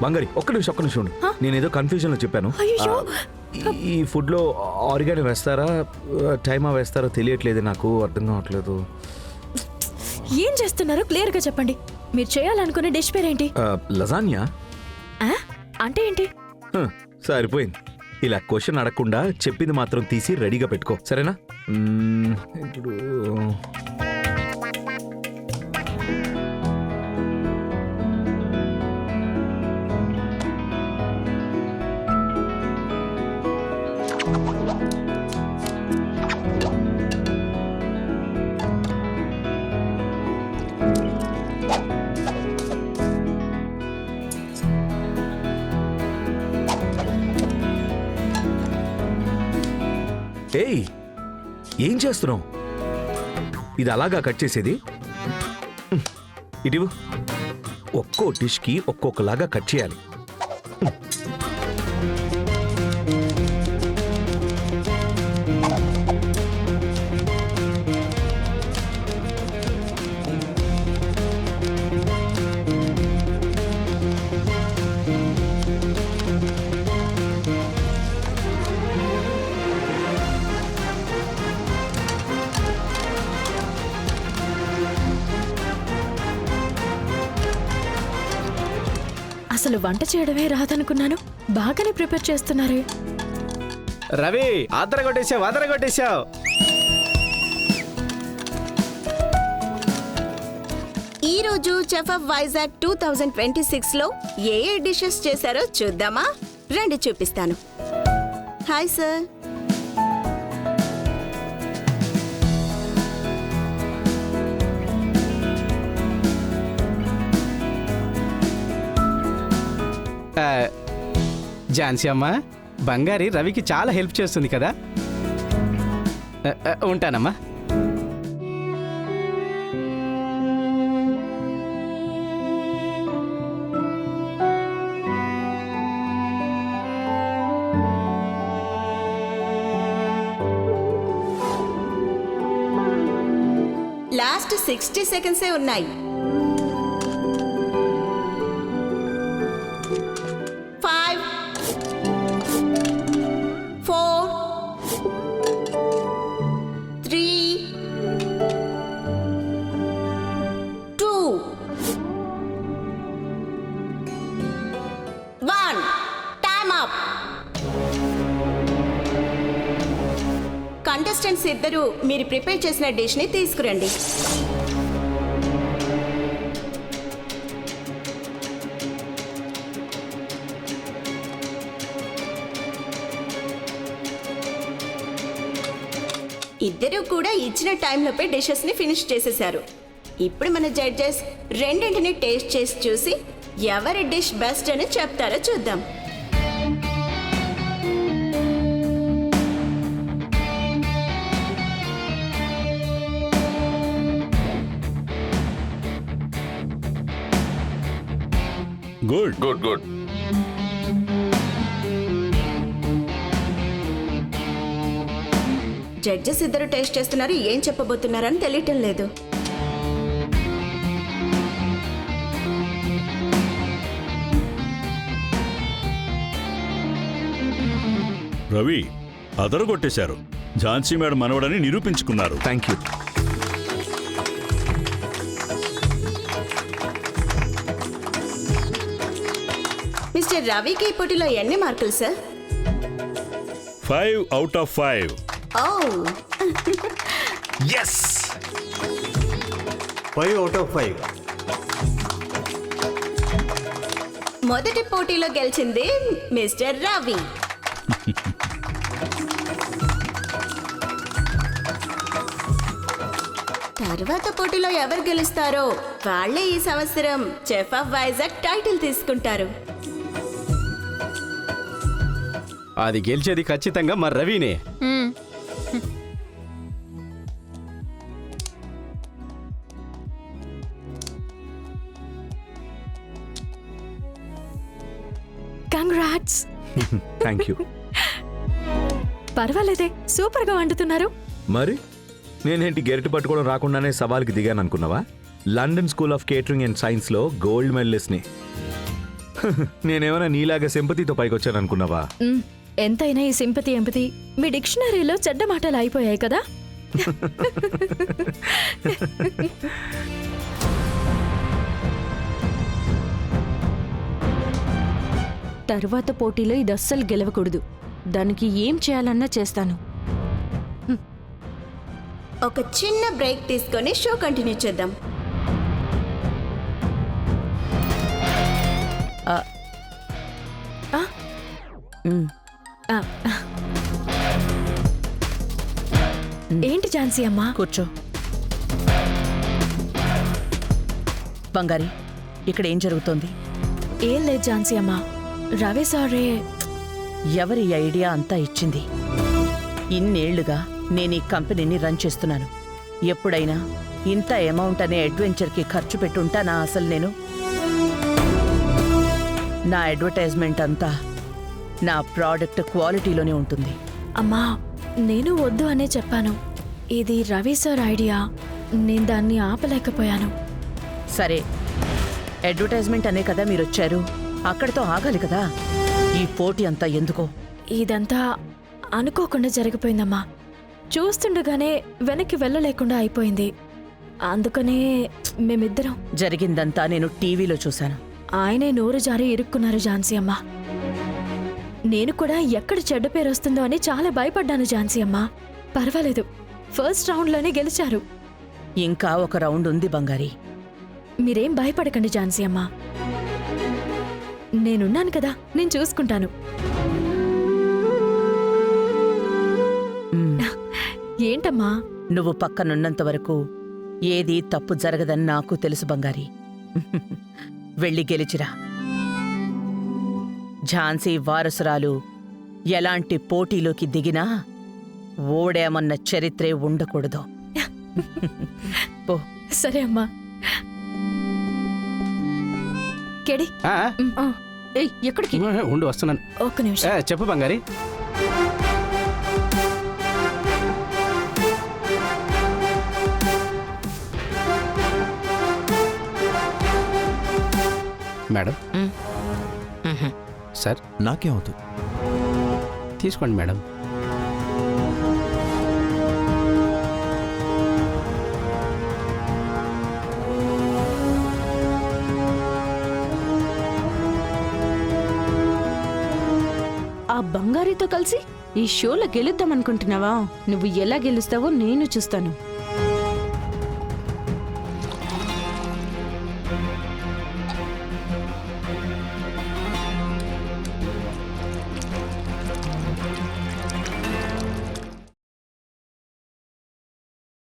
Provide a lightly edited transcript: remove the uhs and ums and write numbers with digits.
బంగారి ఒక్క నిమిషం ఉండు. నేనేదో కన్ఫ్యూజన్ లో చెప్పాను. అయ్యో ఈ ఫుడ్ లో ఆరిగానో వేస్తారా టైమా వేస్తారో తెలియట్లేదు, నాకు అర్థం కావట్లేదు. ఏం చేస్తున్నారో క్లియర్ గా చెప్పండి. మీరు చేయాలనుకునే డిష్ పేరేంటి? లజాన్యా. ఆ? అంటే ఏంటి? సరిపోయింది. ఇలా క్వశ్చన్ అడగకుండా చెప్పింది మాత్రం తీసి రెడీగా పెట్టుకో, సరేనా? ఇప్పుడు ఏయ్, ఏం చేస్తున్నావు? ఇది అలాగా కట్ చేసేది? ఇటు ఒక్కో డిష్కి ఒక్కొక్కలాగా కట్ చేయాలి. అసలు వంట చేయడమే రాదనుకున్నాను. బాగానే ప్రిపేర్ చేస్తున్నారే. రవి, అదరగొట్టేశావు. ఈ రోజు చెఫ్ ఆఫ్ వైజాగ్ 2026 లో ఏ డిషెస్ చేశారో చూద్దామా? రండి చూపిస్తాను. Hi sir. ఝాన్సీ అమ్మ, బంగారి రవికి చాలా హెల్ప్ చేస్తుంది కదా. ఉంటానమ్మా. లాస్ట్ 60 సెకండ్సే ఉన్నాయి. 5 4 3 2 1 టైమ్ అప్. కంటెస్టెంట్స్ ఇద్దరు మీరు ప్రిపేర్ చేసిన డిష్ ని తీసుకురండి. ఇద్దరు కూడా ఇచ్చిన టైంలోపే డిషెస్ ని ఫినిష్ చేసేశారు. ఇప్పుడు మన జడ్జెస్ రెండింటిని టేస్ట్ చేసి చూసి ఎవరి డిష్ బెస్ట్ అని చెప్తారో చూద్దాం. Good good good. జడ్జెస్ ఇద్దరు టేస్ట్ చేస్తున్నారు, ఏం చెప్పబోతున్నారని తెలియటం లేదు. రవి, అదరగొట్టేశారు. ఝాన్సీ మేడం మనవడని నిరూపించుకున్నారు. Thank you. మిస్టర్ రవికి ఈ పోటీలో ఎన్ని మార్కులు sir? 5 out of 5. Oh, yes. 5 out of 5. మొదటి పోటీలో గెలిచింది మిస్టర్ రవి. తర్వాత పోటీలో ఎవరు గెలుస్తారో వాళ్ళే ఈ సంవత్సరం చెఫ్ ఆఫ్ వైజాగ్ టైటిల్ తీసుకుంటారు. అది గెలిచేది ఖచ్చితంగా మరి రవినే. కంగ్రాట్స్. Thank you. పర్వాలేదే, సూపర్ గా వండుతున్నారు. మరి నేనేంటి గెరిటి పట్టుకోవడం రాకుండానే సవాల్కి దిగాను అనుకున్నావా? London school of catering and సైన్స్లో గోల్డ్ మెడలిస్ట్ని. నేనేమైనా నీలాగా సింపతితో పైకొచ్చాను అనుకున్నావా? ఎంతైనా ఈ సింపతి ఎంపతి మీ డిక్షనరీలో చెడ్డ మాటలు అయిపోయాయి కదా. తర్వాత పోటీలో ఇది అస్సలు గెలవకూడదు. దానికి ఏం చేయాలన్నా చేస్తాను. ఒక చిన్న బ్రేక్ తీసుకొని షో కంటిన్యూ చేద్దాం. ఆ, ఏంటి ఝాన్సీ అమ్మా? కూర్చో. బంగారి, ఇక్కడ ఏం జరుగుతోంది? ఏం లేదు ఝాన్సీ అమ్మా, రవి సారే. ఎవరి ఐడియా అంతా ఇచ్చింది? ఇన్నేళ్లుగా నేను ఈ కంపెనీని రన్ చేస్తున్నాను. ఎప్పుడైనా ఇంత అమౌంట్ అనే అడ్వెంచర్కి ఖర్చు పెట్టుంటానా అసలు నేను? నా అడ్వర్టైజ్మెంట్ అంతా నా ప్రోడక్ట్ క్వాలిటీలోనే ఉంటుంది. అమ్మా, నేను వద్దు అనే చెప్పాను. ఇది రవి సార్ ఐడియా, నేను దాన్ని ఆపలేకపోయాను. సరే, అడ్వర్టైజ్మెంట్ అనే కదా మీరొచ్చారు, అక్కడితో ఆగాలి కదా. ఈ పోటీ అంతా ఎందుకో? ఇదంతా అనుకోకుండా జరిగిపోయిందమ్మా. చూస్తుండగానే వెనక్కి వెళ్ళలేకుండా అయిపోయింది. అందుకనే మేమిద్దరం. జరిగిందంతా నేను టీవీలో చూశాను. ఆయనే నోరు జారి ఇరుక్కున్నారు ఝాన్సీ అమ్మ. నేను కూడా ఎక్కడ చెడ్డ పేరు వస్తుందో అని చాలా భయపడ్డాను ఝాన్సీ అమ్మ. పర్వాలేదు, ఫస్ట్ రౌండ్లోనే గెలిచారు. ఇంకా ఒక రౌండ్ ఉంది బంగారి. మీరేం భయపడకండి ఝాన్సీ అమ్మ, నేనున్నాను కదా, నేను చూసుకుంటాను. ఏంటమ్మా? నువ్వు పక్కనున్నంత వరకు ఏదీ తప్పు జరగదని నాకు తెలుసు బంగారి. వెళ్ళి గెలిచిరా. ఝాన్సీ వారసురాలు ఎలాంటి పోటీలోకి దిగినా ఓడేమన్న చరిత్రే ఉండకూడదు. పో. సరే అమ్మా. కెడి, ఆ, ఏయ్, ఎక్కడికి? ఉండు వస్తున్నాను. ఒక్క నిమిషం. చెప్పు బంగారి. మేడం, సార్ నాకేమవుతుంది? తీసుకోండి మేడం. ఆ బంగారీతో కలిసి ఈ షోలో గెలుద్దామనుకుంటున్నావా? నువ్వు ఎలా గెలుస్తావో నేను చూస్తాను.